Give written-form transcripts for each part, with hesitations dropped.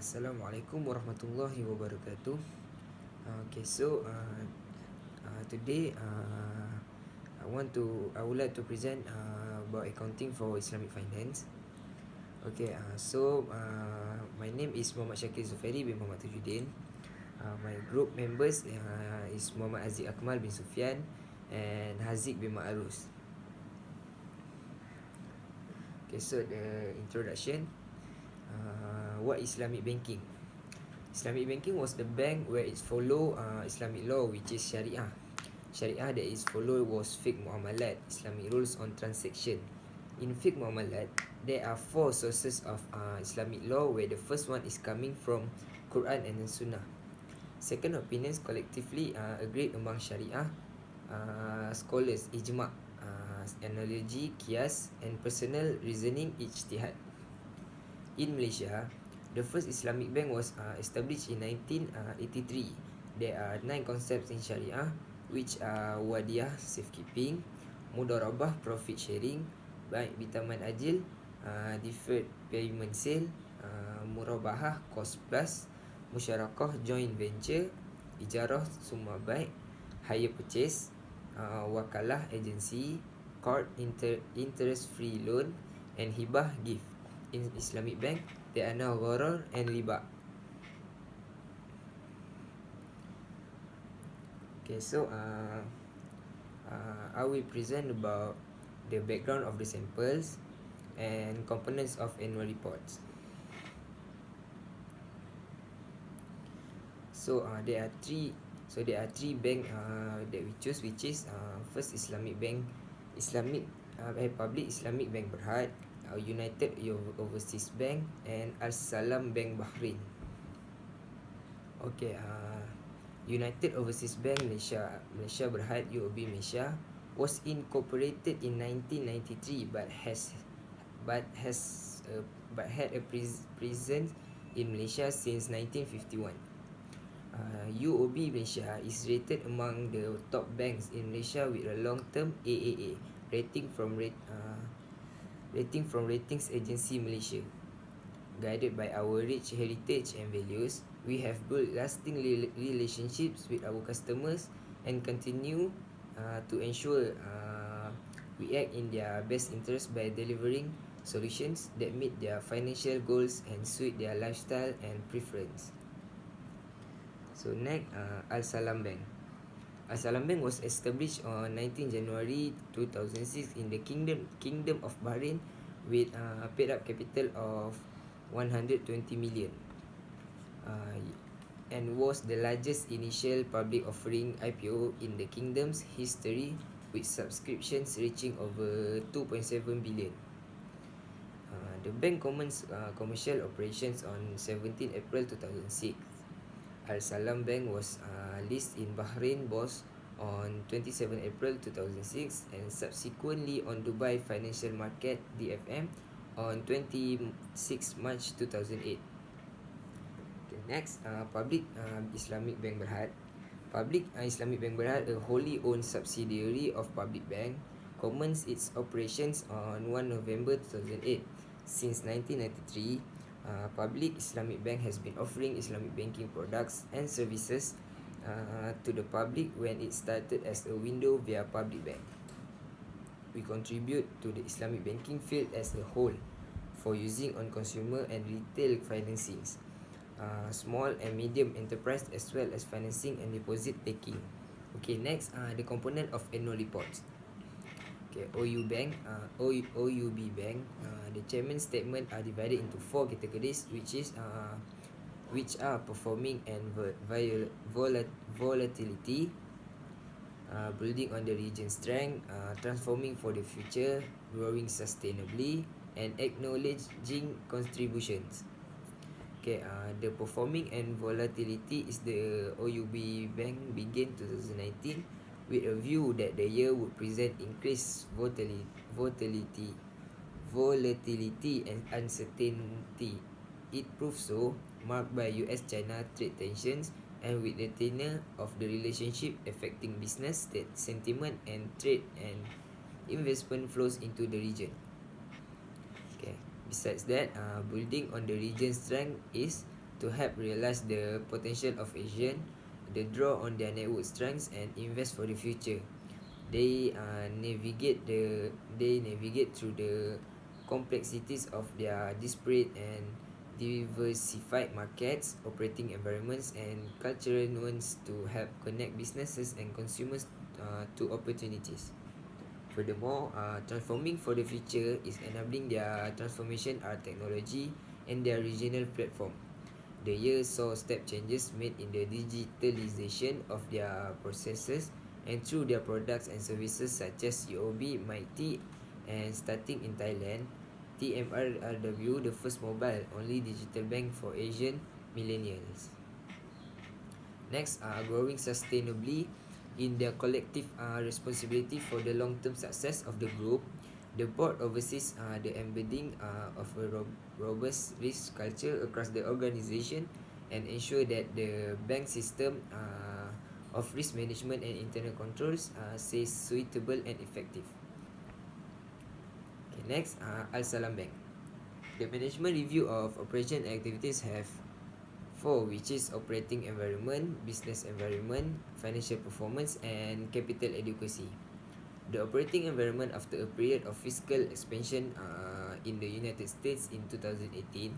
Assalamualaikum warahmatullahi wabarakatuh. Today I would like to present about accounting for Islamic finance. My name is Muhammad Syakir Zuferi bin Muhammad Tajuddin. My group members is Muhammad Aziz Akmal bin Sufyan and Haziq bin Ma'arus. The introduction. What Islamic banking? Islamic banking was the bank where it follow Islamic law, which is Sharia. Sharia that is followed was fiqh muamalat, Islamic rules on transaction. In fiqh muamalat, there are 4 sources of Islamic law, where the first one is coming from Quran and Sunnah. Second opinions collectively agreed among Sharia scholars, ijma', analogy, qiyas, and personal reasoning, ijtihad. In Malaysia, the first Islamic bank was established in 1983. There are 9 concepts in Sharia, which are wadiyah, safekeeping, mudarabah, profit sharing, baik bitaman ajil, deferred payment sale, murabahah, cost plus, musyarakah, joint venture, ijarah, summa baik, hire purchase, wakalah, agency, card, interest free loan, and hibah, gift. In Islamic bank, there are now gharar and riba. I will present about the background of the samples and components of annual reports. There are three bank that we choose, which is first Islamic bank, Public Islamic Bank Berhad, United Overseas Bank, and Al-Salam Bank Bahrain. United Overseas Bank Malaysia Berhad, UOB Malaysia, was incorporated in 1993 but had a presence in Malaysia since 1951. UOB Malaysia is rated among the top banks in Malaysia with a long-term AAA rating from Ratings Agency Malaysia. Guided by our rich heritage and values, we have built lasting relationships with our customers and continue to ensure we act in their best interest by delivering solutions that meet their financial goals and suit their lifestyle and preference. Next, Al-Salam Bank. Al-Salam Bank was established on 19 January 2006 in the Kingdom of Bahrain with a paid-up capital of 120 million and was the largest initial public offering IPO in the kingdom's history, with subscriptions reaching over 2.7 billion. The bank commenced commercial operations on 17 April 2006. Al-Salam Bank was listed in Bahrain Bourse on 27 April 2006 and subsequently on Dubai Financial Market DFM on 26 March 2008. Next, Public Islamic Bank Berhad. Public Islamic Bank Berhad, a wholly owned subsidiary of Public Bank, commenced its operations on 1 November 2008. Since 1993, Public Islamic Bank has been offering Islamic banking products and services to the public when it started as a window via Public Bank. We contribute to the Islamic banking field as a whole for using on consumer and retail financings, small and medium enterprise, as well as financing and deposit taking. Next, the component of annual reports. OUB Bank. The chairman's statement are divided into 4 categories, which are performing and volatility, building on the region's strength, transforming for the future, growing sustainably, and acknowledging contributions. The performing and volatility is the OUB Bank began 2019 with a view that the year would present increased volatility and uncertainty. It proved so, marked by US-China trade tensions and with the tenor of the relationship affecting business sentiment and trade and investment flows into the region. Besides that, building on the region's strength is to help realize the potential of Asian, they draw on their network strengths and invest for the future. They navigate through the complexities of their disparate and diversified markets, operating environments, and cultural nuance to help connect businesses and consumers to opportunities. Furthermore, transforming for the future is enabling their transformation are technology and their regional platform. The year saw step changes made in the digitalization of their processes and through their products and services such as UOB, Mighty, and starting in Thailand, TMRW, the first mobile-only digital bank for Asian millennials. Next, growing sustainably in their collective responsibility for the long-term success of the group. The board oversees the embedding of a robust risk culture across the organization and ensure that the bank system of risk management and internal controls stays suitable and effective. Okay, next, Al Salam Bank. The management review of operation activities have four, which is operating environment, business environment, financial performance, and capital adequacy. The operating environment after a period of fiscal expansion in the United States in 2018,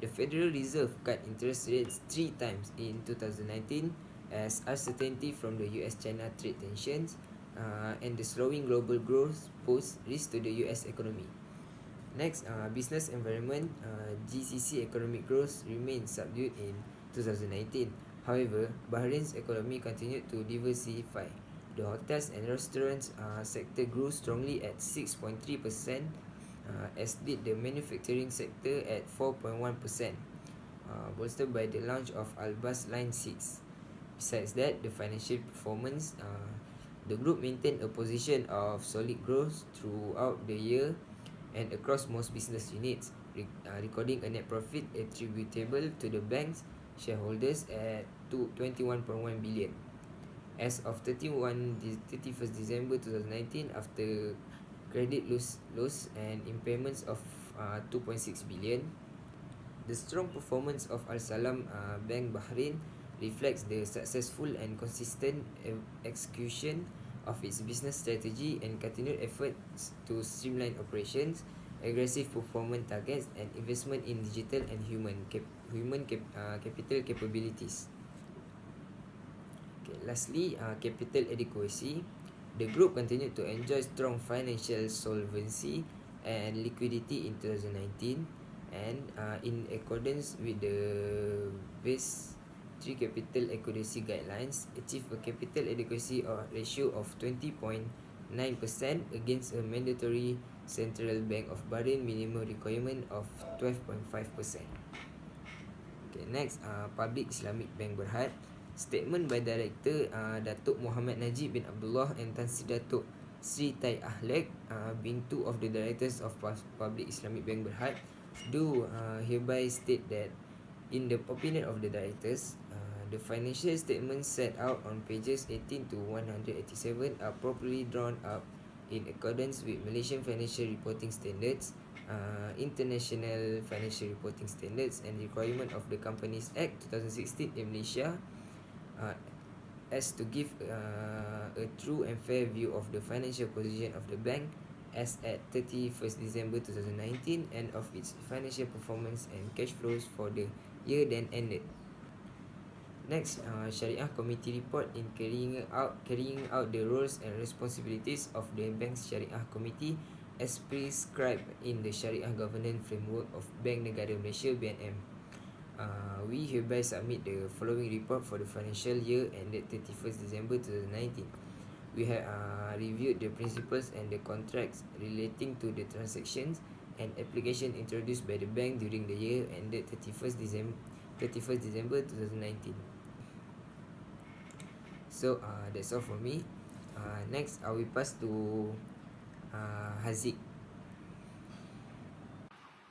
the Federal Reserve cut interest rates 3 times in 2019 as uncertainty from the US-China trade tensions and the slowing global growth pose risk to the US economy. Next, business environment, GCC economic growth remained subdued in 2019. However, Bahrain's economy continued to diversify. The hotels and restaurants sector grew strongly at 6.3%, as did the manufacturing sector at 4.1%, bolstered by the launch of Albas Line 6. Besides that, the financial performance, the group maintained a position of solid growth throughout the year and across most business units, recording a net profit attributable to the bank's shareholders at 21.1 billion. As of 31st December 2019, after credit loss and impairments of 2.6 billion, the strong performance of Al Salam Bank Bahrain reflects the successful and consistent execution of its business strategy and continued efforts to streamline operations, aggressive performance targets, and investment in digital and human capital capabilities. Okay, lastly, capital adequacy. The group continued to enjoy strong financial solvency and liquidity in 2019, and in accordance with the base 3 capital adequacy guidelines, achieved a capital adequacy ratio of 20.9% against a mandatory Central Bank of Bahrain minimum requirement of 12.5%. Okay, next, Public Islamic Bank Berhad. Statement by Director Datuk Muhammad Najib bin Abdullah and Tan Sri Datuk Sri Tai Ahlak, being two of the directors of Public Islamic Bank Berhad, do hereby state that in the opinion of the directors, the financial statements set out on pages 18 to 187 are properly drawn up in accordance with Malaysian Financial Reporting Standards, International Financial Reporting Standards, and requirement of the Companies Act 2016 in Malaysia, as to give a true and fair view of the financial position of the bank as at 31st December 2019 and of its financial performance and cash flows for the year then ended. Next, Syariah Committee report in carrying out the roles and responsibilities of the Bank's Syariah Committee as prescribed in the Syariah Governance Framework of Bank Negara Malaysia (BNM). We hereby submit the following report for the financial year ended 31st December 2019. We have reviewed the principles and the contracts relating to the transactions and application introduced by the bank during the year ended 31st December 2019. So that's all from me. Next, I will pass to Haziq.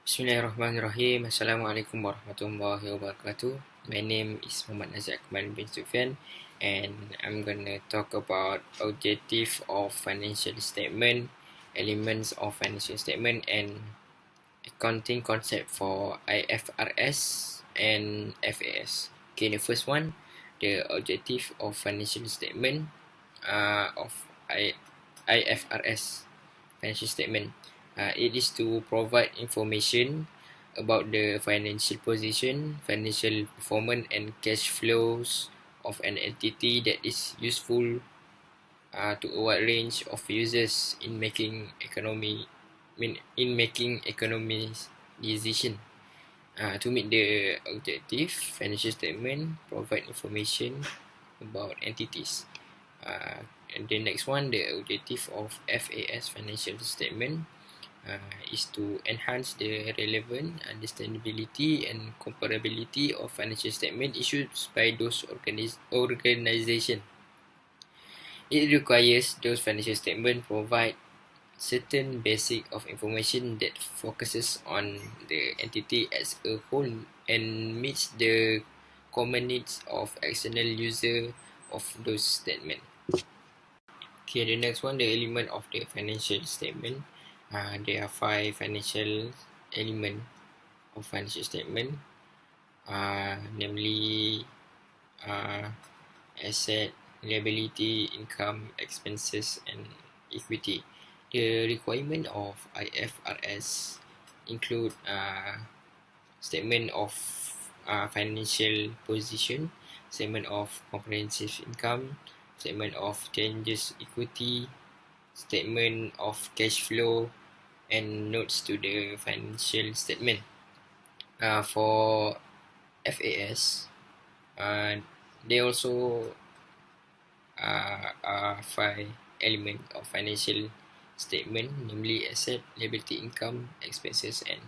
Bismillahirrahmanirrahim. Assalamualaikum warahmatullahi wabarakatuh. My name is Muhammad Nazir Akmal bin Sufyan, and I'm gonna talk about objective of financial statement, elements of financial statement, and accounting concept for IFRS and FAS. Okay, the first one, the objective of financial statement of IFRS financial statement. It is to provide information about the financial position, financial performance, and cash flows of an entity that is useful to a wide range of users in making economic decision. To meet the objective, financial statement provide information about entities. And the next one, the objective of FAS financial statement is to enhance the relevant understandability and comparability of financial statement issued by those organization. It requires those financial statement provide certain basic of information that focuses on the entity as a whole and meets the common needs of external user of those statement. Okay, the next one, the element of the financial statement. There are 5 financial element of financial statement, namely asset, liability, income, expenses, and equity. The requirement of IFRS include statement of financial position, statement of comprehensive income, statement of changes equity, statement of cash flow, and notes to the financial statement. For FAS, they also 5 elements of financial statement, namely asset, liability, income, expenses, and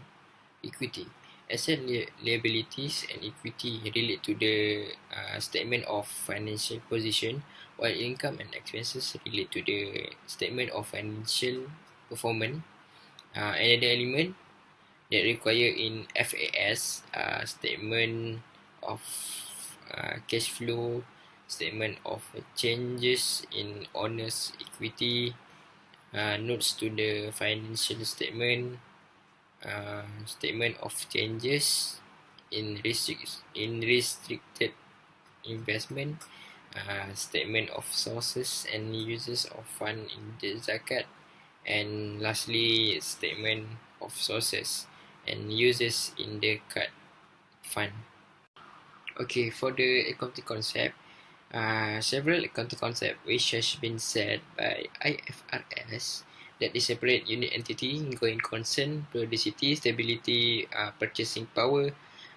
equity. Asset, liabilities, and equity relate to the statement of financial position, while income and expenses relate to the statement of financial performance. Another element that require in FAS statement of cash flow, statement of changes in owner's equity, notes to the financial statement, statement of changes in restricted investment, statement of sources and uses of fund in the zakat, and lastly, statement of sources and uses in the card fund. Okay, for the accounting concept, several accounting concepts which has been said by IFRS that is separate unit entity, going concern, periodicity, stability, purchasing power,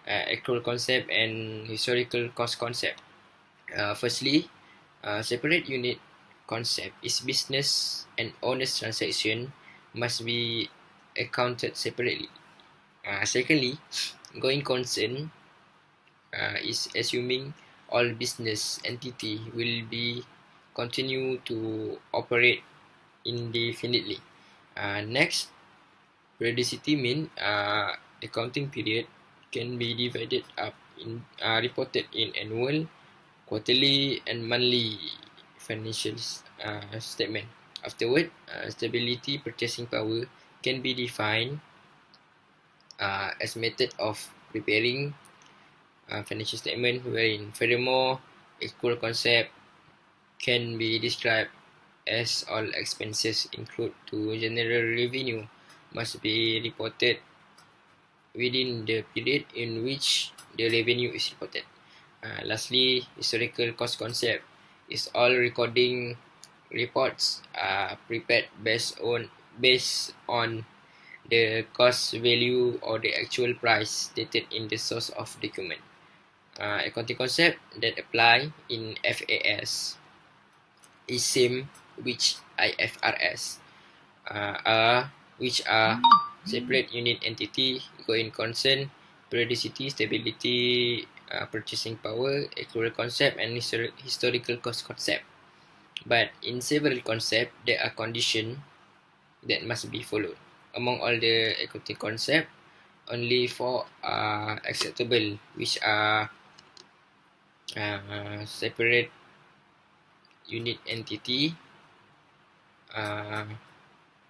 accrual concept, and historical cost concept. Firstly, separate unit concept is business and owner's transaction must be accounted separately. Secondly, going concern is assuming all business entity will be continue to operate indefinitely. Next, periodicity mean the counting period can be divided up in reported in annual, quarterly, and monthly financial statement. Afterward, stability purchasing power can be defined as method of preparing financial statement, wherein furthermore, equal concept can be described as all expenses include to general revenue must be reported within the period in which the revenue is reported. Lastly, historical cost concept is all recording reports prepared based on the cost value or the actual price stated in the source of document. Accounting concept that apply in FAS is same which IFRS which are separate unit entity, going concern, periodicity, stability, purchasing power, accrual concept, and historical cost concept. But in several concepts, there are conditions that must be followed. Among all the accounting concept, only 4 are acceptable, which are separate unit entity, uh,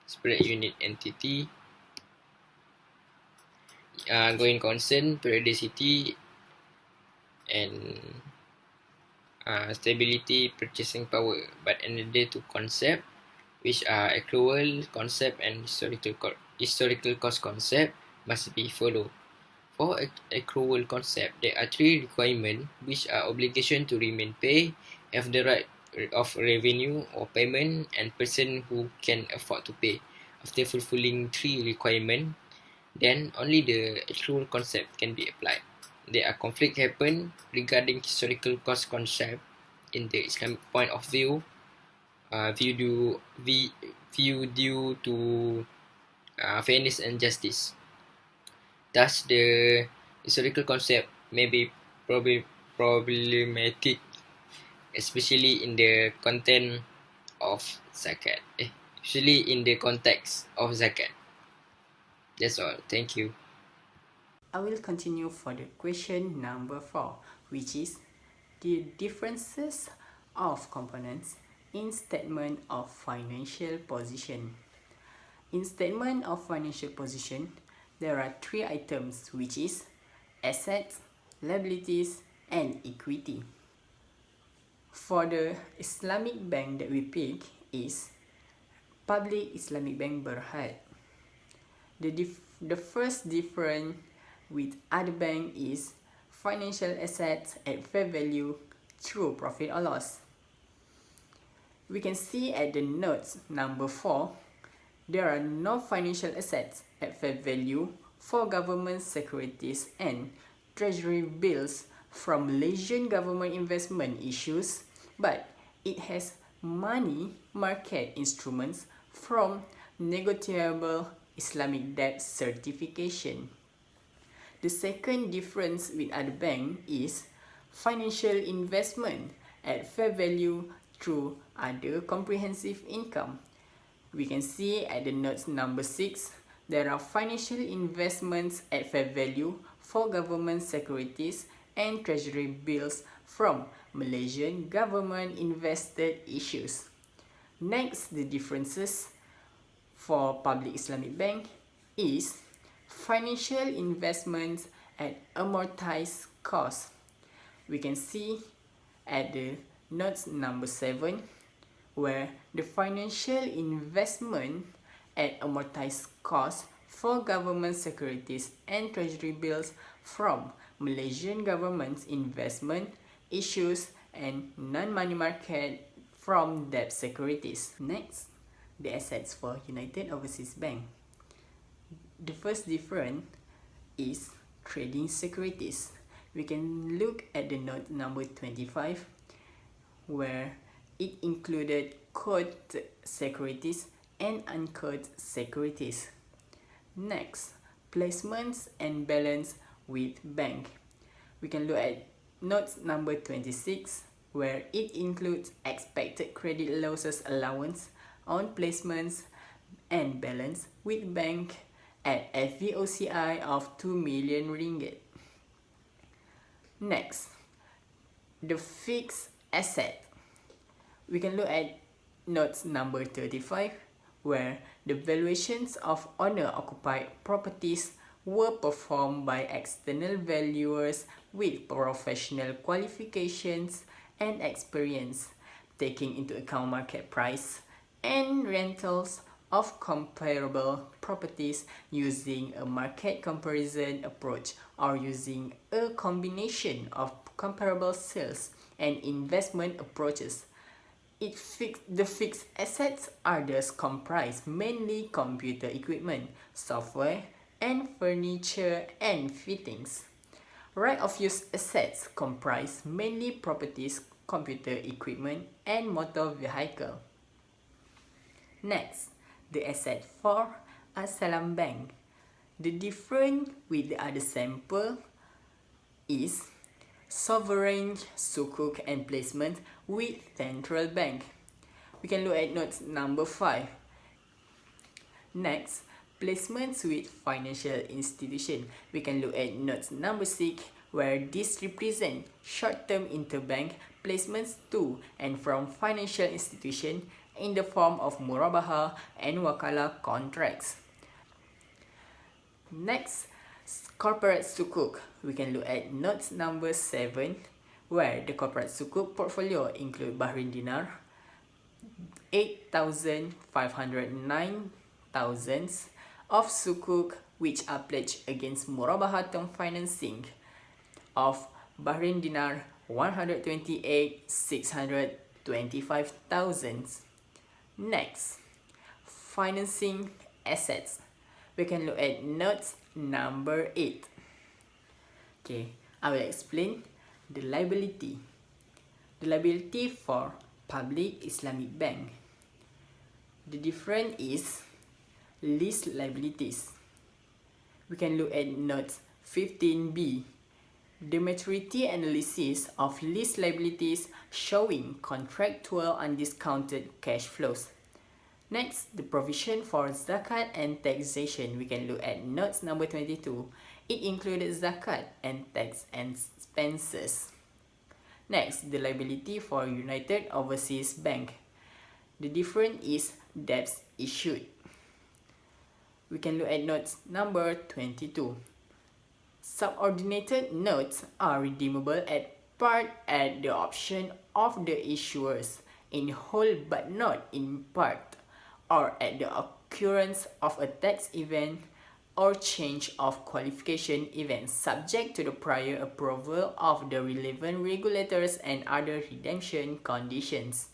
separate unit entity, going concern, periodicity, and stability, purchasing power, but another two concept, which are accrual concept and historical cost concept, must be followed. For accrual concept, there are three requirements, which are obligation to remain pay, have the right of revenue or payment, and person who can afford to pay. After fulfilling three requirements, then only the accrual concept can be applied. There are conflict happen regarding historical cost concept in the Islamic point of view, view due to fairness and justice. Thus, the historical concept may be problematic, especially in the content of zakat. Especially in the context of zakat. That's all. Thank you. I will continue for the question number 4, which is the differences of components in statement of financial position. In statement of financial position, there are three items, which is assets, liabilities, and equity. For the Islamic bank that we pick is Public Islamic Bank Berhad. The first difference with other bank is financial assets at fair value through profit or loss. We can see at the notes number 4, there are no financial assets at fair value for government securities and treasury bills from Malaysian government investment issues, but it has money market instruments from negotiable Islamic debt certification. The second difference with other bank is financial investment at fair value through other comprehensive income. We can see at the notes number 6, there are financial investments at fair value for government securities and treasury bills from Malaysian government invested issues. Next, the differences for Public Islamic Bank is financial investments at amortized cost. We can see at the notes number 7, where the financial investment at amortized cost for government securities and treasury bills from Malaysian government's investment issues and non-money market from debt securities. Next, the assets for United Overseas Bank. The first difference is trading securities. We can look at the note number 25, where it included quoted securities and unquoted securities. Next, placements and balance with bank. We can look at note number 26, where it includes expected credit losses allowance on placements and balance with bank at FVOCI of 2 million ringgit. Next, the fixed asset. We can look at notes number 35, where the valuations of owner-occupied properties were performed by external valuers with professional qualifications and experience, taking into account market price and rentals of comparable properties using a market comparison approach or using a combination of comparable sales and investment approaches. The fixed assets are thus comprise mainly computer equipment, software, and furniture and fittings. Right of use assets comprise mainly properties, computer equipment, and motor vehicle. Next, the asset for Assalam Bank. The difference with the other sample is sovereign sukuk and placement with central bank. We can look at notes number 5. Next, placements with financial institution. We can look at notes number 6, where this represent short-term interbank placements to and from financial institution in the form of murabaha and wakalah contracts. Next, corporate sukuk. we can look at notes number 7, where the corporate sukuk portfolio include Bahrain dinar, 8,509 thousands of sukuk which are pledged against murabaha term financing of Bahrain dinar 128,625 thousands. Next, financing assets. We can look at notes number 8. Okay, I will explain the liability. The liability for public Islamic bank. The difference is lease liabilities. We can look at note 15b. The maturity analysis of lease liabilities showing contractual undiscounted cash flows. Next, the provision for zakat and taxation. We can look at notes number 22. It included zakat and tax expenses. Next, the liability for United Overseas Bank. The difference is debts issued. We can look at notes number 22. Subordinated notes are redeemable at part at the option of the issuers, in whole but not in part, or at the occurrence of a tax event or change of qualification event subject to the prior approval of the relevant regulators and other redemption conditions.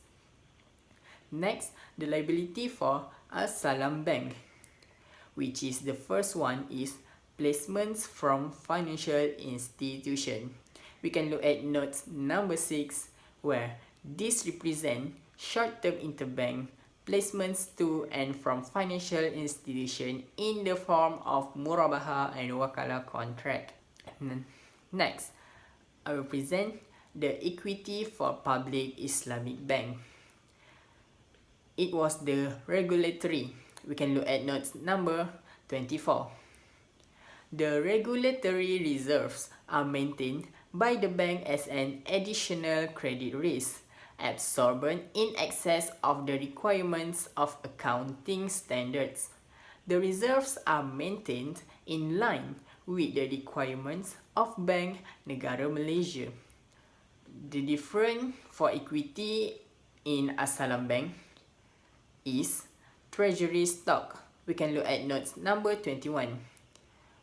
Next, the liability for As-Salam Bank, which is the first one is placements from financial institution. We can look at notes number 6, where this represent short-term interbank placements to and from financial institution in the form of murabaha and wakalah contract. Next, I will present the equity for public Islamic bank. It was the regulatory. We can look at notes number 24. The regulatory reserves are maintained by the bank as an additional credit risk, absorbent in excess of the requirements of accounting standards. The reserves are maintained in line with the requirements of Bank Negara Malaysia. The difference for equity in As-Salam Bank is treasury stock. We can look at notes number 21,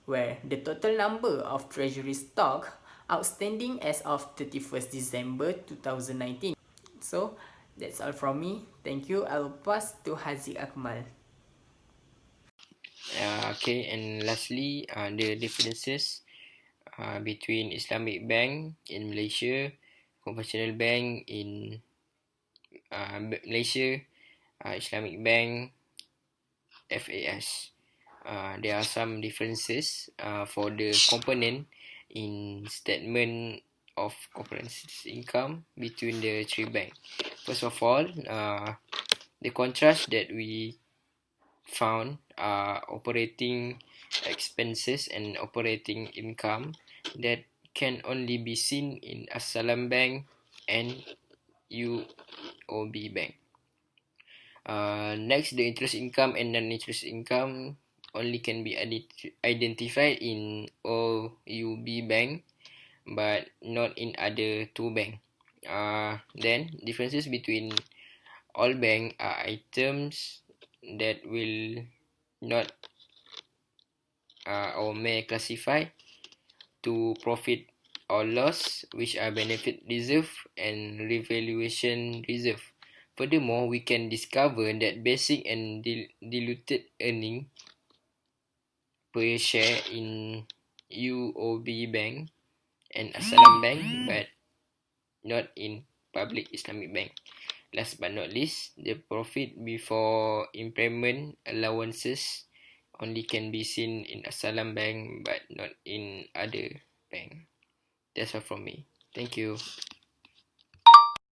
where the total number of treasury stock outstanding as of 31st December 2019. So, that's all from me. Thank you. I will pass to Haziq Akmal. Okay, and lastly, the differences between Islamic bank in Malaysia, conventional bank in Malaysia, Islamic bank, FAS. There are some differences for the component in statement of comprehensive income between the three banks. First of all, the contrast that we found are operating expenses and operating income that can only be seen in As-Salam Bank and UOB Bank. Next, the interest income and non-interest income only can be identified in OUB Bank but not in other two banks. Then, differences between all bank are items that will not or may classify to profit or loss, which are benefit reserve and revaluation reserve. Furthermore, we can discover that basic and diluted earning per share in UOB Bank and As-Salam Bank, but not in Public Islamic Bank. Last but not least, the profit before impairment allowances only can be seen in As-Salam Bank but not in other bank. That's all from me. Thank you.